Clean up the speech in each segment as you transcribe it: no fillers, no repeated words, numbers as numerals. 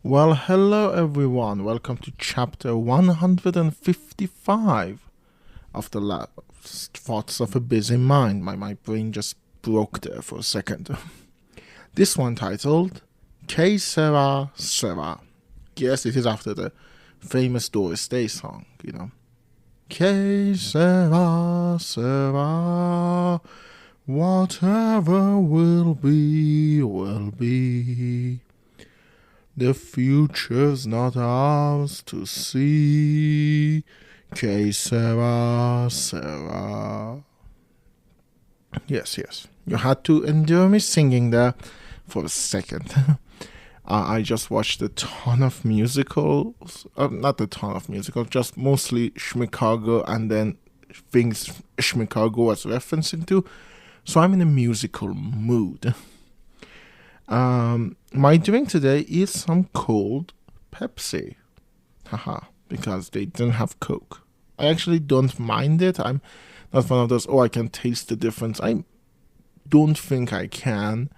Well, hello everyone. Welcome to chapter 155 of the last Thoughts of a Busy Mind. My brain just broke there for a second. This one titled Sera, Sera. Yes, it is after the famous Doris Day song, you know. Sera, Sera, whatever will be, will be. The future's not ours to see. Sera, Sera. Yes. You had to endure me singing there for a second. I just watched a ton of musicals. Not a ton of musicals, just mostly Chicago and then things Chicago was referencing to. So I'm in a musical mood. My drink today is some cold Pepsi. Because they didn't have Coke. I actually don't mind it. I'm not one of those, I can taste the difference. I don't think I can.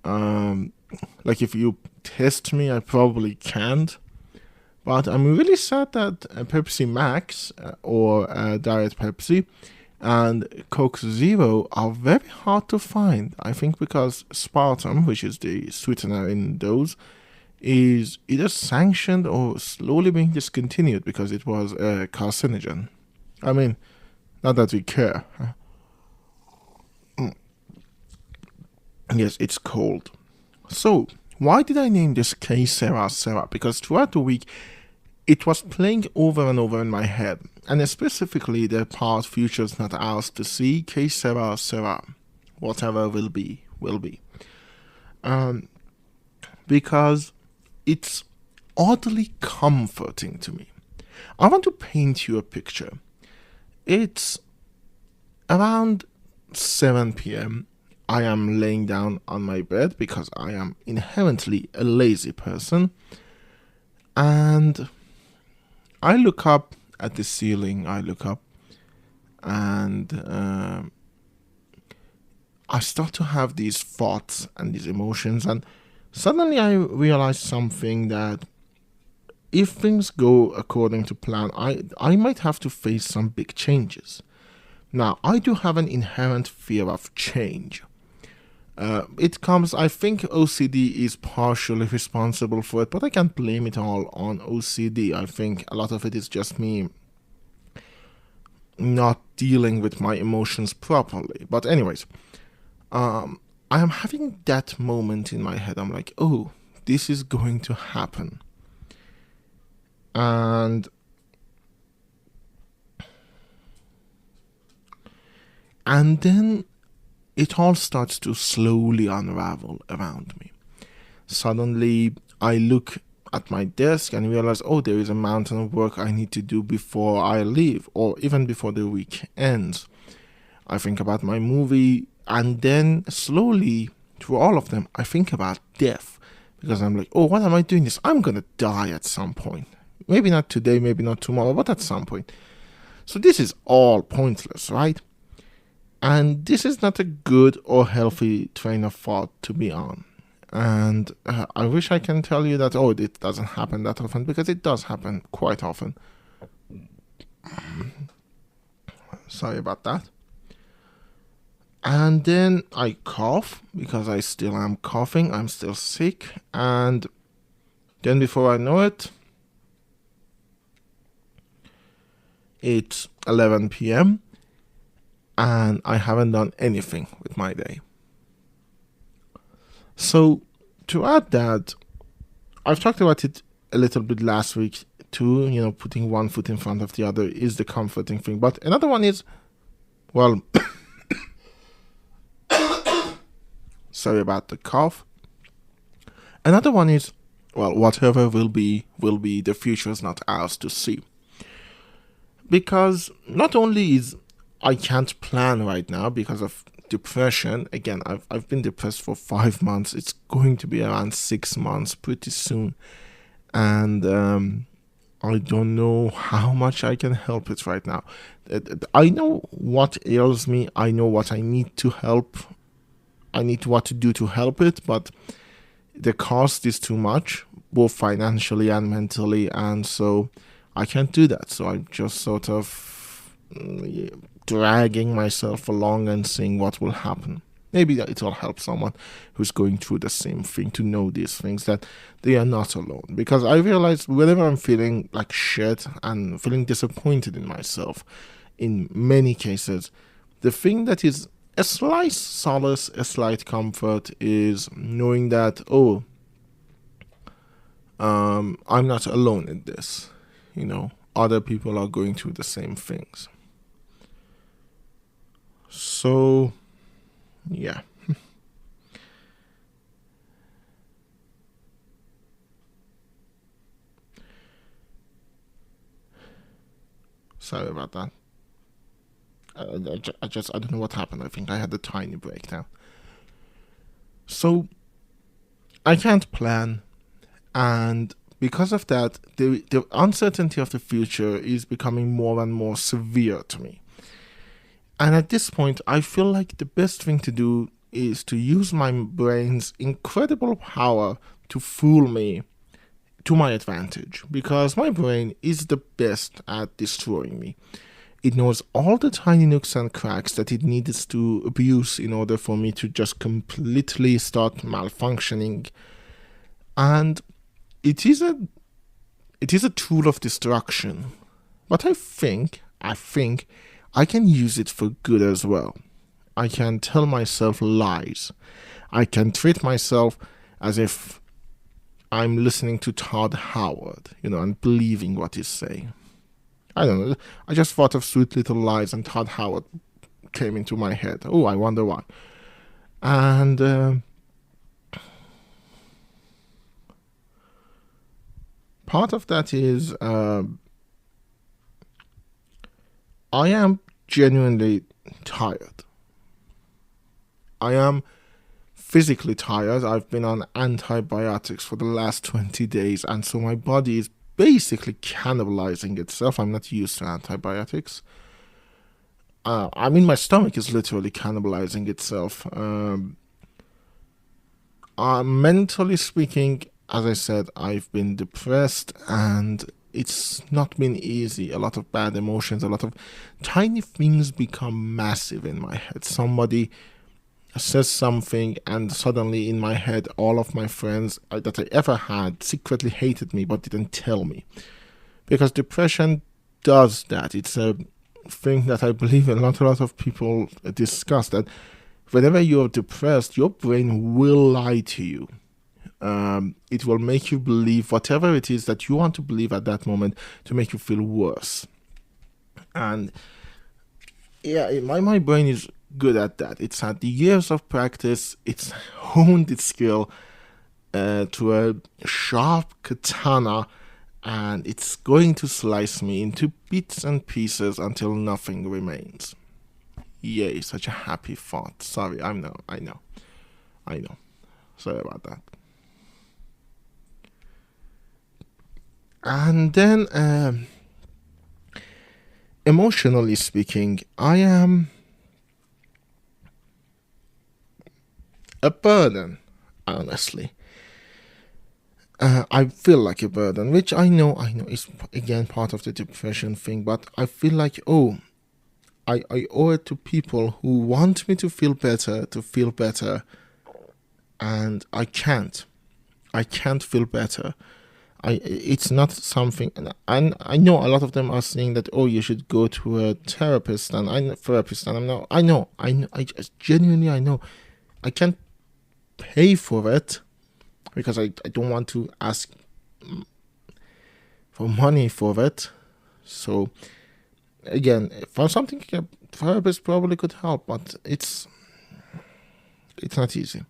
Like if you test me, I probably can't. But I'm really sad that Pepsi Max or Diet Pepsi and Coke Zero are very hard to find. I think because aspartame, which is the sweetener in those, is either sanctioned or slowly being discontinued because it was a carcinogen. I mean, not that we care. Yes, it's cold. So, why did I name this Sera, Sera? Because throughout the week, it was playing over and over in my head, and specifically the part "Future's not ours to see." Sera, Sera, whatever will be, will be. Because it's oddly comforting to me. I want to paint you a picture. It's around 7 p.m. I am laying down on my bed because I am inherently a lazy person, and I look up at the ceiling. I look up and I start to have these thoughts and these emotions, and suddenly I realize something, that if things go according to plan, I might have to face some big changes. Now, I do have an inherent fear of change. It comes, I think OCD is partially responsible for it, but I can't blame it all on OCD. I think a lot of it is just me not dealing with my emotions properly. But anyways, I am having that moment in my head. I'm like, oh, this is going to happen. And then it all starts to slowly unravel around me. Suddenly, I look at my desk and realize, there is a mountain of work I need to do before I leave, or even before the week ends. I think about my movie, and then slowly, through all of them, I think about death. Because I'm like, what am I doing this? I'm gonna die at some point. Maybe not today, maybe not tomorrow, but at some point. So this is all pointless, right? And this is not a good or healthy train of thought to be on. And I wish I can tell you that, it doesn't happen that often, because it does happen quite often. Sorry about that. And then I cough, because I still am coughing, I'm still sick. And then before I know it, it's 11 p.m. and I haven't done anything with my day. So, to add that, I've talked about it a little bit last week too, putting one foot in front of the other is the comforting thing. But another one is, sorry about the cough. Another one is, whatever will be, the future is not ours to see. Because not only is I can't plan right now because of depression. Again, I've been depressed for 5 months. It's going to be around 6 months pretty soon. And I don't know how much I can help it right now. I know what ails me. I know what I need to help. I need what to do to help it, but the cost is too much. both financially and mentally, and so I can't do that. So I'm just sort of dragging myself along and seeing what will happen. Maybe it will help someone who's going through the same thing to know these things, that they are not alone. Because I realize whenever I'm feeling like shit and feeling disappointed in myself, in many cases, the thing that is a slight solace, a slight comfort is knowing that, I'm not alone in this. Other people are going through the same things. So, yeah. Sorry about that. I don't know what happened. I think I had a tiny breakdown. So, I can't plan, and because of that, the uncertainty of the future is becoming more and more severe to me. And at this point, I feel like the best thing to do is to use my brain's incredible power to fool me to my advantage, because my brain is the best at destroying me. It knows all the tiny nooks and cracks that it needs to abuse in order for me to just completely start malfunctioning. And it is a tool of destruction. But I think I can use it for good as well. I can tell myself lies. I can treat myself as if I'm listening to Todd Howard, and believing what he's saying. I don't know. I just thought of Sweet Little Lies, and Todd Howard came into my head. Oh, I wonder why. And part of that is I am genuinely tired. I am physically tired. I've been on antibiotics for the last 20 days, and so my body is basically cannibalizing itself. I'm not used to antibiotics. My stomach is literally cannibalizing itself. Mentally speaking, as I said, I've been depressed, and it's not been easy. A lot of bad emotions, a lot of tiny things become massive in my head. Somebody says something, and suddenly in my head, all of my friends that I ever had secretly hated me but didn't tell me. Because depression does that. It's a thing that I believe a lot of people discuss, that whenever you're depressed, your brain will lie to you. It will make you believe whatever it is that you want to believe at that moment to make you feel worse. And yeah, my brain is good at that. It's had the years of practice. It's honed its skill to a sharp katana, and it's going to slice me into bits and pieces until nothing remains. Yay, such a happy thought. Sorry, I know. Sorry about that. And then, emotionally speaking, I am a burden, honestly. I feel like a burden, which I know is again part of the depression thing, but I feel like, I owe it to people who want me to feel better, and I can't. I can't feel better. It's not something, and I know a lot of them are saying that, you should go to a therapist, and I'm not. I just genuinely, I know I can't pay for it because I don't want to ask for money for it. So again, for something, a therapist probably could help, but it's not easy.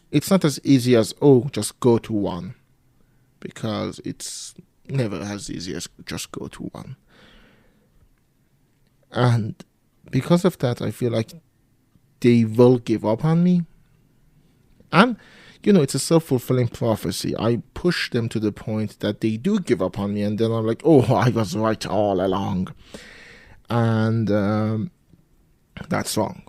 It's not as easy as just go to one, because it's never as easy as just go to one. And because of that, I feel like they will give up on me. And, it's a self-fulfilling prophecy. I push them to the point that they do give up on me, and then I'm like, I was right all along. And that's wrong.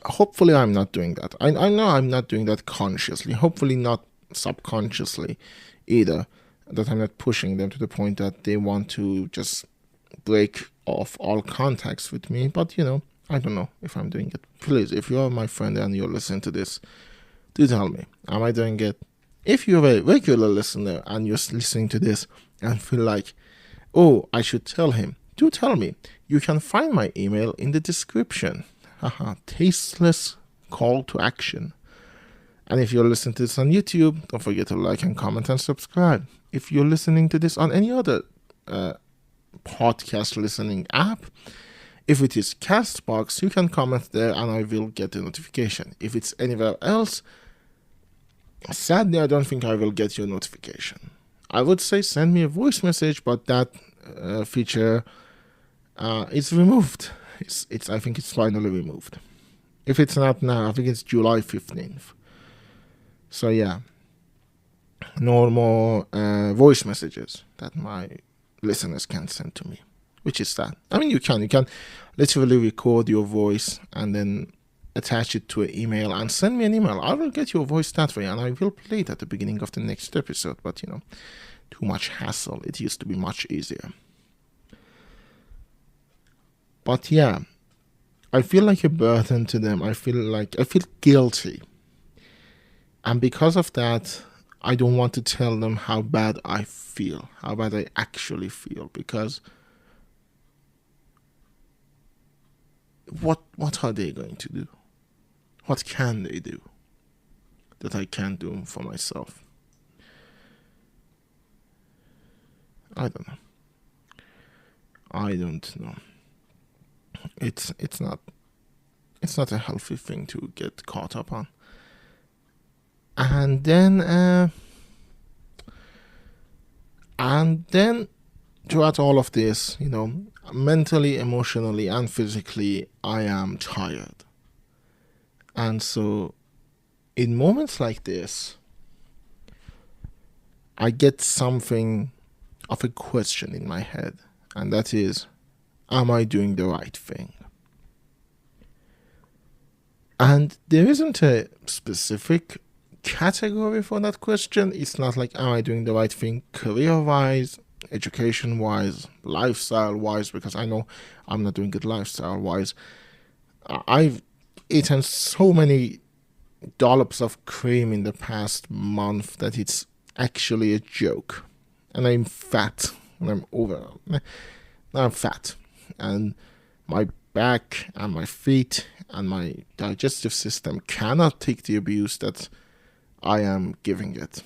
Hopefully I'm not doing that. I know I'm not doing that consciously. Hopefully not subconsciously either, that I'm not pushing them to the point that they want to just break off all contacts with me. But I don't know if I'm doing it. Please, if you are my friend and you're listening to this, do tell me, am I doing it? If you're a regular listener and you're listening to this and feel like, oh, I should tell him, do tell me. You can find my email in the description. Tasteless call to action. And if you're listening to this on YouTube, don't forget to like and comment and subscribe. If you're listening to this on any other podcast listening app, if it is Castbox, you can comment there and I will get the notification. If it's anywhere else, sadly, I don't think I will get your notification. I would say send me a voice message, but that feature is removed. I think it's finally removed. If it's not now, I think it's July 15th. So yeah, no more voice messages that my listeners can send to me, which is that. I mean, you can literally record your voice and then attach it to an email and send me an email. I will get your voice that way and I will play it at the beginning of the next episode. But too much hassle. It used to be much easier. But yeah, I feel like a burden to them. I feel guilty. And because of that, I don't want to tell them how bad I feel, how bad I actually feel, because what are they going to do? What can they do that I can't do for myself? I don't know. It's not a healthy thing to get caught up on. And then throughout all of this, mentally, emotionally, and physically, I am tired. And so in moments like this, I get something of a question in my head, and that is, am I doing the right thing? And there isn't a specific category for that question. It's not like, am I doing the right thing career-wise, education-wise, lifestyle-wise, because I know I'm not doing it lifestyle-wise. I've eaten so many dollops of cream in the past month that it's actually a joke. And I'm fat, and I'm fat, and my back and my feet and my digestive system cannot take the abuse that I am giving it.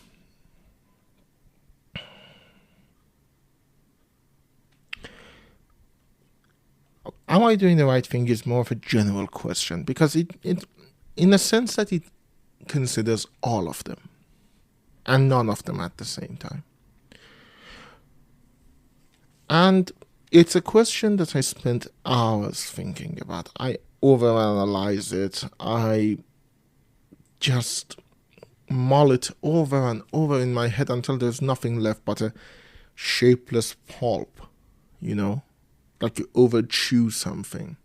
Am I doing the right thing is more of a general question, because it in a sense that it considers all of them and none of them at the same time. And it's a question that I spent hours thinking about. I overanalyze it. I just mull it over and over in my head until there's nothing left but a shapeless pulp, like you over-chew something.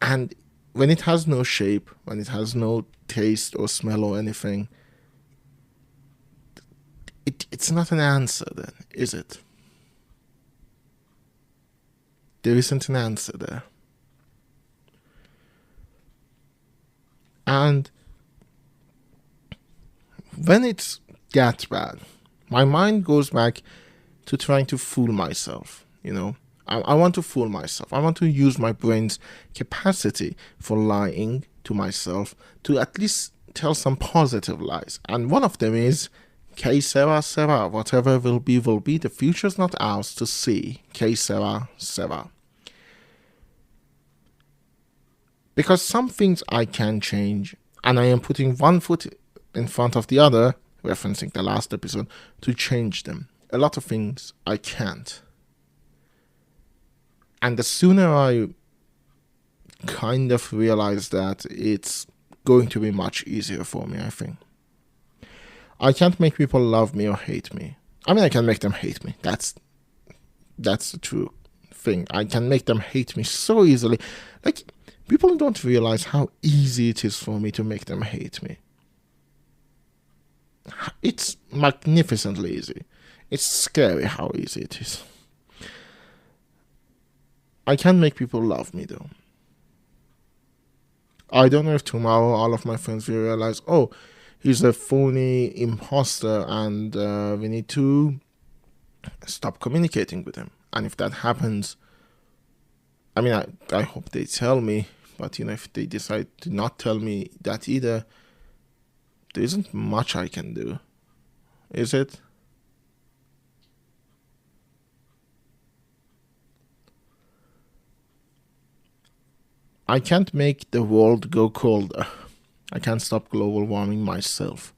And when it has no shape, when it has no taste or smell or anything, it's not an answer then, is it? There isn't an answer there. And when it's that bad, my mind goes back to trying to fool myself, I want to fool myself. I want to use my brain's capacity for lying to myself to at least tell some positive lies. And one of them is, que sera, sera. Whatever will be, the future's not ours to see. Que sera, sera. Because some things I can change, and I am putting one foot in front of the other, referencing the last episode, to change them. A lot of things I can't. And the sooner I kind of realize that, it's going to be much easier for me, I think. I can't make people love me or hate me. I mean, I can make them hate me. That's the true thing. I can make them hate me so easily. Like, people don't realize how easy it is for me to make them hate me. It's magnificently easy. It's scary how easy it is. I can't make people love me though. I don't know if tomorrow all of my friends will realize, oh, he's a phony imposter and we need to stop communicating with him. And if that happens, I mean, I hope they tell me, but if they decide to not tell me that either, there isn't much I can do, is it? I can't make the world go colder. I can't stop global warming myself.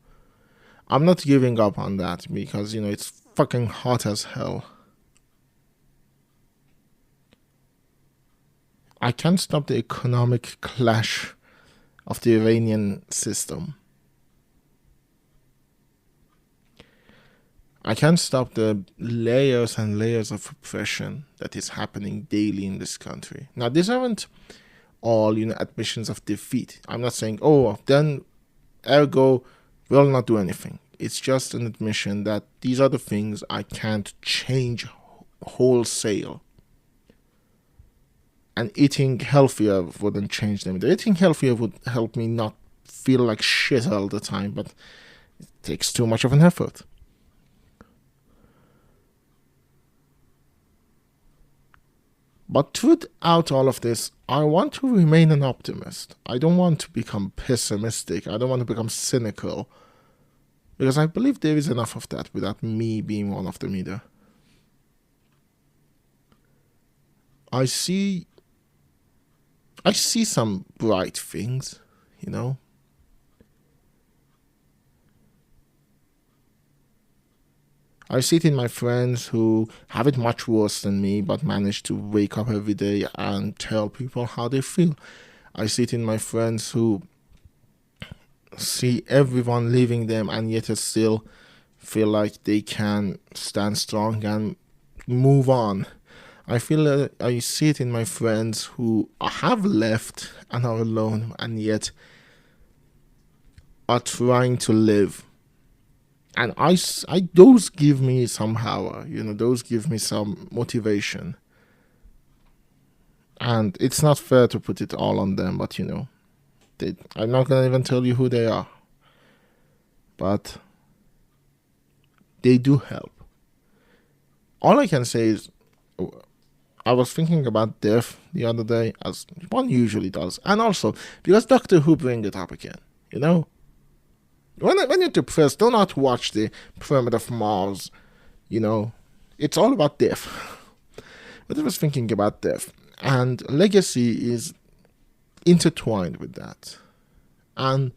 I'm not giving up on that because, it's fucking hot as hell. I can't stop the economic clash of the Iranian system. I can't stop the layers and layers of oppression that is happening daily in this country. Now, these aren't all, admissions of defeat. I'm not saying, oh, then ergo will not do anything. It's just an admission that these are the things I can't change wholesale. And eating healthier wouldn't change them. Eating healthier would help me not feel like shit all the time, but it takes too much of an effort. But throughout all of this, I want to remain an optimist. I don't want to become pessimistic. I don't want to become cynical. Because I believe there is enough of that without me being one of them either. I see some bright things, I see it in my friends who have it much worse than me but manage to wake up every day and tell people how they feel. I see it in my friends who see everyone leaving them and yet still feel like they can stand strong and move on. I see it in my friends who have left and are alone and yet are trying to live. And those give me some power, those give me some motivation. And it's not fair to put it all on them, but I'm not going to even tell you who they are. But they do help. All I can say is, I was thinking about death the other day, as one usually does. And also, because Doctor Who bring it up again, When you're depressed, do not watch the Pyramid of Mars, It's all about death. But I was thinking about death. And legacy is intertwined with that. And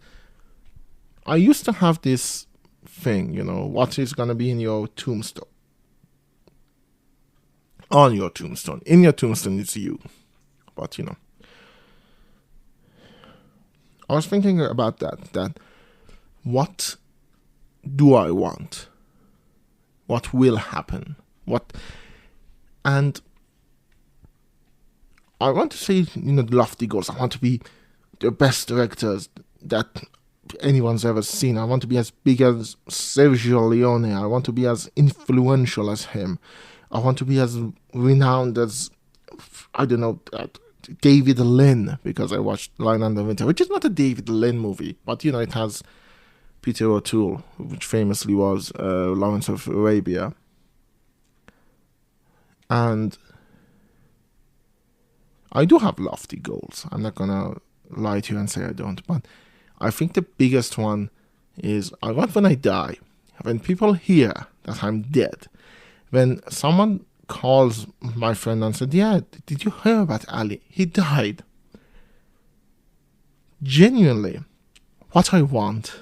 I used to have this thing, what is going to be in your tombstone. On your tombstone. In your tombstone, it's you. But, I was thinking about that what do I want? What will happen? And I want to say, lofty goals. I want to be the best directors that anyone's ever seen. I want to be as big as Sergio Leone. I want to be as influential as him. I want to be as renowned as, David Lynn, because I watched Lion and the Winter, which is not a David Lynn movie, but, it has Peter O'Toole, which famously was Lawrence of Arabia. And I do have lofty goals. I'm not going to lie to you and say I don't. But I think the biggest one is I want when I die, when people hear that I'm dead, when someone calls my friend and said, yeah, did you hear about Ali? He died. Genuinely, what I want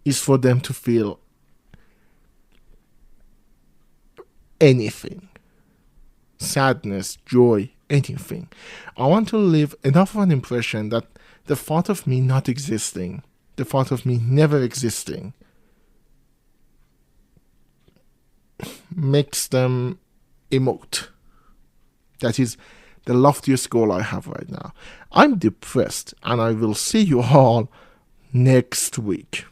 is for them to feel anything. Sadness, joy, anything. I want to leave enough of an impression that the thought of me not existing, the thought of me never existing, makes them emote. That is the loftiest goal I have right now. I'm depressed, and I will see you all next week.